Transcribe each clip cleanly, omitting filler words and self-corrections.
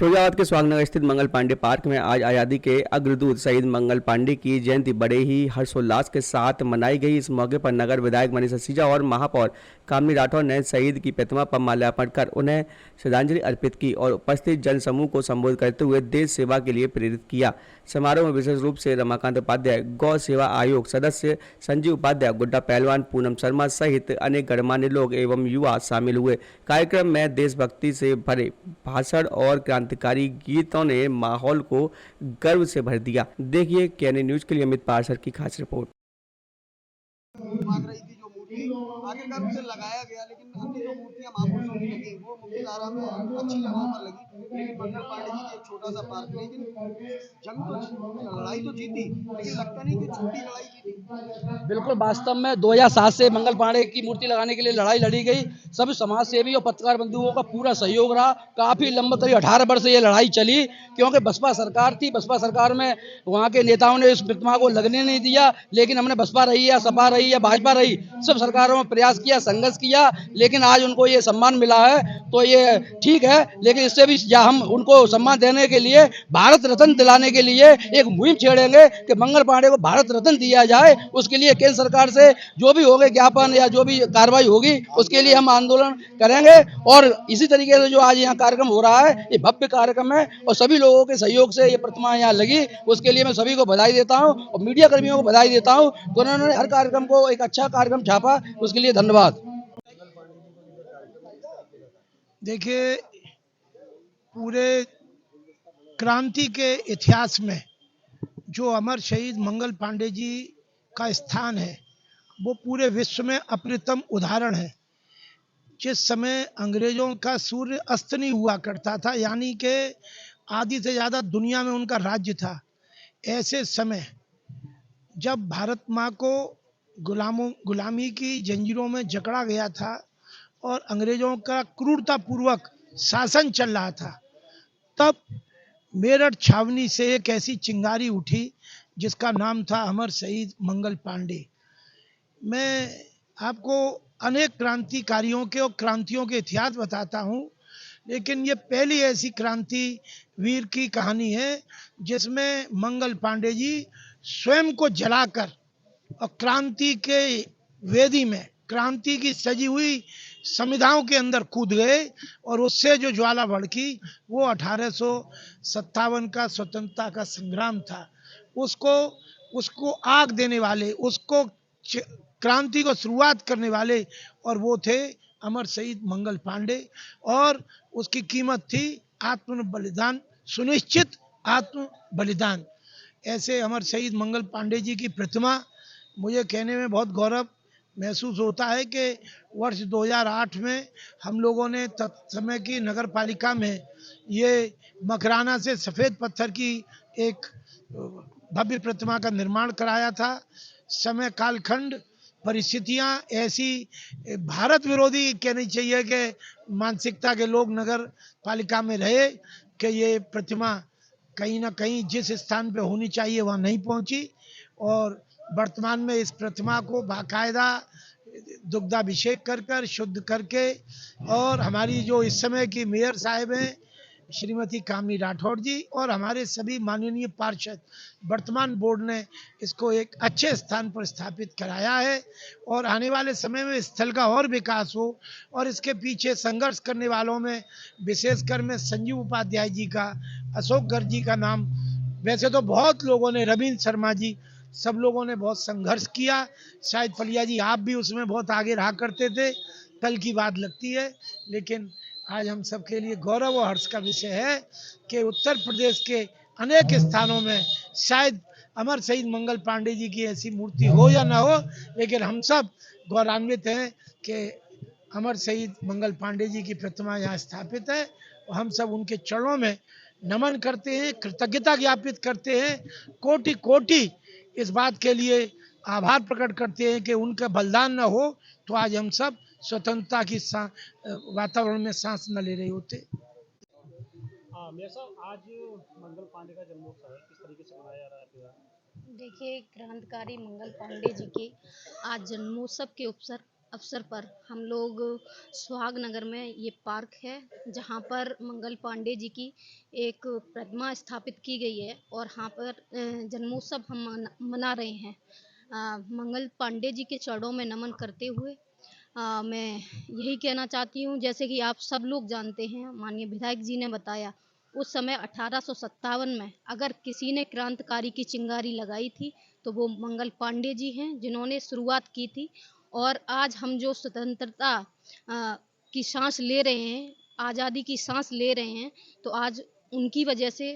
फिरोजाबाद के स्वागतनगर स्थित मंगल पांडे पार्क में आज आज़ादी के अग्रदूत शहीद मंगल पांडे की जयंती बड़े ही हर्षोल्लास के साथ मनाई गई। इस मौके पर नगर विधायक मनीषा सिजा और महापौर कामिनी राठौर ने शहीद की प्रतिमा पर माल्यार्पण कर उन्हें श्रद्धांजलि अर्पित की और उपस्थित जनसमूह को संबोधित करते हुए देश सेवा के लिए प्रेरित किया। समारोह में विशेष रूप से रमाकांत उपाध्याय, गौ सेवा आयोग सदस्य संजीव उपाध्याय, गुड्डा पहलवान, पूनम शर्मा सहित अनेक गणमान्य लोग एवं युवा शामिल हुए। कार्यक्रम में देशभक्ति से भरे भाषण और क्रांतिकारी गीतों ने माहौल को गर्व से भर दिया। देखिए केएनए न्यूज के लिए अमित पार्सर की खास रिपोर्ट। मांग रही थी जो मूर्ति आखिरकार उसे लगाया गया, लेकिन अन्य जो मूर्तियां महापुरुषों की लगी वो मुख्य धारा में अच्छी जगहों पर लगी। लेकिन मंगल पांडे जी की एक छोटा सा पार्क, लेकिन लड़ाई तो जीती, लेकिन लगता नहीं कि छोटी लड़ाई जीती। बिल्कुल वास्तव में 2007 से मंगल पांडे की मूर्ति लगाने के लिए लड़ाई लड़ी गई। सभी समाज सेवी और पत्रकार बंधुओं का पूरा सहयोग रहा। काफी लंबा करीब 18 वर्ष ये लड़ाई चली, क्योंकि बसपा सरकार थी। बसपा सरकार में वहाँ के नेताओं ने इस प्रतिमा को लगने नहीं दिया, लेकिन हमने बसपा रही या सपा रही या भाजपा रही, सब सरकारों में प्रयास किया, संघर्ष किया, लेकिन आज उनको ये सम्मान मिला है तो ये ठीक है। लेकिन इससे भी हम उनको सम्मान देने के लिए, भारत रत्न दिलाने के लिए एक मुहिम छेड़ेंगे कि मंगल पांडे को भारत रत्न दिया जाए। उसके लिए केंद्र सरकार से जो भी होगा ज्ञापन या जो भी कार्रवाई होगी उसके लिए हम आंदोलन करेंगे। और इसी तरीके से जो आज यहाँ कार्यक्रम हो रहा है, ये भव्य कार्यक्रम है और सभी लोगों के सहयोग से ये प्रतिमा यहाँ लगी, उसके लिए मैं सभी को बधाई देता हूँ और मीडिया कर्मियों को बधाई देता हूँ तो उन्होंने हर कार्यक्रम को एक अच्छा कार्यक्रम छापा, उसके लिए धन्यवाद। देखिए, पूरे क्रांति के इतिहास में जो अमर शहीद मंगल पांडे जी का स्थान है वो पूरे विश्व में अप्रतिम उदाहरण है। जिस समय अंग्रेजों का सूर्य अस्त नहीं हुआ करता था, यानी कि आधी से ज़्यादा दुनिया में उनका राज्य था, ऐसे समय जब भारत माँ को गुलामी की जंजीरों में जकड़ा गया था और अंग्रेजों का क्रूरतापूर्वक शासन चल रहा था, तब मेरठ छावनी से एक ऐसी चिंगारी उठी जिसका नाम था अमर शहीद मंगल पांडे। मैं आपको अनेक क्रांतिकारियों के और क्रांतियों के इतिहास बताता हूँ, लेकिन ये पहली ऐसी क्रांति वीर की कहानी है जिसमें मंगल पांडे जी स्वयं को जलाकर और क्रांति के वेदी में, क्रांति की सजी हुई संविधाओं के अंदर कूद गए और उससे जो ज्वाला भड़की वो 1857 का स्वतंत्रता का संग्राम था। उसको आग देने वाले, उसको क्रांति को शुरुआत करने वाले, और वो थे अमर शहीद मंगल पांडे। और उसकी कीमत थी आत्म बलिदान, सुनिश्चित आत्म बलिदान। ऐसे अमर शहीद मंगल पांडे जी की प्रतिमा, मुझे कहने में बहुत गौरव महसूस होता है कि वर्ष 2008 में हम लोगों ने तत्समय की नगर पालिका में ये मकराना से सफ़ेद पत्थर की एक भव्य प्रतिमा का निर्माण कराया था। समय कालखंड, परिस्थितियां ऐसी भारत विरोधी कहनी चाहिए कि मानसिकता के लोग नगर पालिका में रहे कि ये प्रतिमा कहीं ना कहीं जिस स्थान पे होनी चाहिए वहाँ नहीं पहुँची। और वर्तमान में इस प्रतिमा को बाकायदा दुग्धाभिषेक कर शुद्ध करके, और हमारी जो इस समय की मेयर साहिब हैं श्रीमती कामिनी राठौर जी और हमारे सभी माननीय पार्षद, वर्तमान बोर्ड ने इसको एक अच्छे स्थान पर स्थापित कराया है। और आने वाले समय में स्थल का और विकास हो, और इसके पीछे संघर्ष करने वालों में विशेषकर मैं संजीव उपाध्याय जी का, अशोक गर्ग जी का नाम, वैसे तो बहुत लोगों ने, रविंद्र शर्मा जी, सब लोगों ने बहुत संघर्ष किया। शायद फलिया जी आप भी उसमें बहुत आगे रहा करते थे, कल की बात लगती है। लेकिन आज हम सबके लिए गौरव और हर्ष का विषय है कि उत्तर प्रदेश के अनेक स्थानों में शायद अमर शहीद मंगल पांडे जी की ऐसी मूर्ति हो या ना हो, लेकिन हम सब गौरवान्वित हैं कि अमर शहीद मंगल पांडे जी की प्रतिमा यहाँ स्थापित है। और हम सब उनके चरणों में नमन करते हैं, कृतज्ञता ज्ञापित करते हैं, कोटि कोटि इस बात के लिए आभार प्रकट करते हैं कि उनका बलिदान न हो तो आज हम सब स्वतंत्रता की वातावरण में सांस न ले रहे होते। हाँ मेरे साहब, आज मंगल पांडे का जन्मोत्सव है, किस तरीके से मनाया जा रहा है? देखिए, क्रांतिकारी मंगल पांडे जी के आज जन्मोत्सव के अवसर अवसर पर हम लोग सुहाग नगर में ये पार्क है जहाँ पर मंगल पांडे जी की एक प्रतिमा स्थापित की गई है और यहाँ पर जन्मोत्सव हम मना रहे हैं। मंगल पांडे जी के चरणों में नमन करते हुए मैं यही कहना चाहती हूँ, जैसे कि आप सब लोग जानते हैं, माननीय विधायक जी ने बताया, उस समय 1857 में अगर किसी ने क्रांतिकारी की चिंगारी लगाई थी तो वो मंगल पांडे जी हैं जिन्होंने शुरुआत की थी। और आज हम जो स्वतंत्रता की सांस ले रहे हैं, आज़ादी की सांस ले रहे हैं, तो आज उनकी वजह से,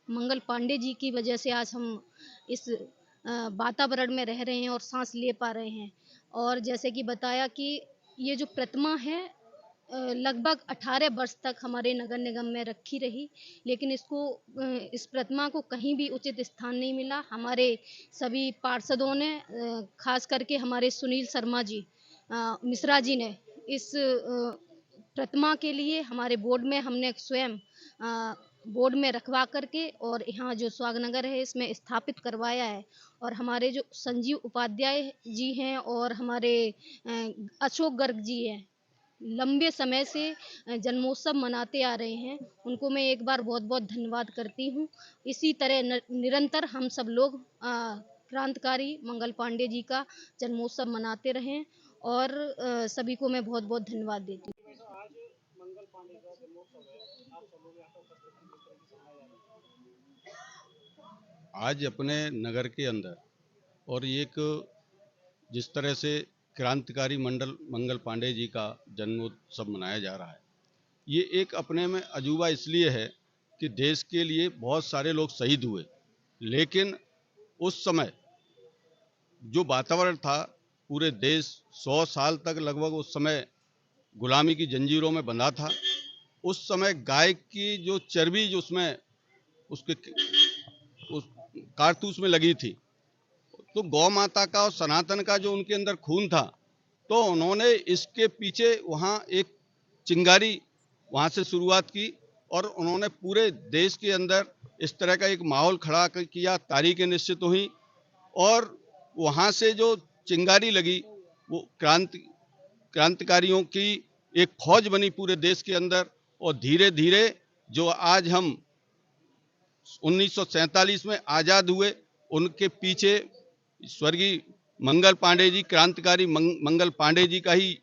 मंगल पांडे जी की वजह से आज हम इस वातावरण में रह रहे हैं और सांस ले पा रहे हैं। और जैसे कि बताया कि ये जो प्रतिमा है लगभग 18 वर्ष तक हमारे नगर निगम में रखी रही, लेकिन इस प्रतिमा को कहीं भी उचित स्थान नहीं मिला। हमारे सभी पार्षदों ने खास करके हमारे सुनील शर्मा जी मिश्रा जी ने इस प्रतिमा के लिए हमारे बोर्ड में हमने स्वयं बोर्ड में रखवा करके और यहाँ जो स्वागनगर है इसमें स्थापित करवाया है। और हमारे जो संजीव उपाध्याय जी हैं और हमारे अशोक गर्ग जी हैं, लंबे समय से जन्मोत्सव मनाते आ रहे हैं, उनको मैं एक बार बहुत-बहुत धन्यवाद करती हूँ। इसी तरह निरंतर हम सब लोग क्रांतिकारी मंगल पांडे जी का जन्मोत्सव मनाते रहें और सभी को मैं बहुत-बहुत धन्यवाद देती हूँ। वैसे आज मंगल पांडे का जन्मोत्सव है, आप सब लोग यहाँ पर उपस्थित हैं, किस तरीके से मनाया जा रहा है? आज अपने नगर के अंदर और एक जिस तरह से क्रांतिकारी मंगल पांडे जी का जन्मोत्सव मनाया जा रहा है, ये एक अपने में अजूबा इसलिए है कि देश के लिए बहुत सारे लोग शहीद हुए, लेकिन उस समय जो वातावरण था, पूरे देश 100 साल तक लगभग उस समय गुलामी की जंजीरों में बंधा था। उस समय गाय की जो चर्बी जो उसमें उसके उस कारतूस में लगी थी, तो गौ माता का और सनातन का जो उनके अंदर खून था, तो उन्होंने इसके पीछे वहाँ एक चिंगारी वहाँ से शुरुआत की और उन्होंने पूरे देश के अंदर इस तरह का एक माहौल खड़ा किया, तारीखें निश्चित हुई और वहाँ से जो चिंगारी लगी वो क्रांतिकारियों की एक फौज बनी पूरे देश के अंदर। और धीरे धीरे जो आज हम 1947 में आज़ाद हुए, उनके पीछे स्वर्गीय मंगल पांडे जी, क्रांतिकारी मंगल पांडे जी का ही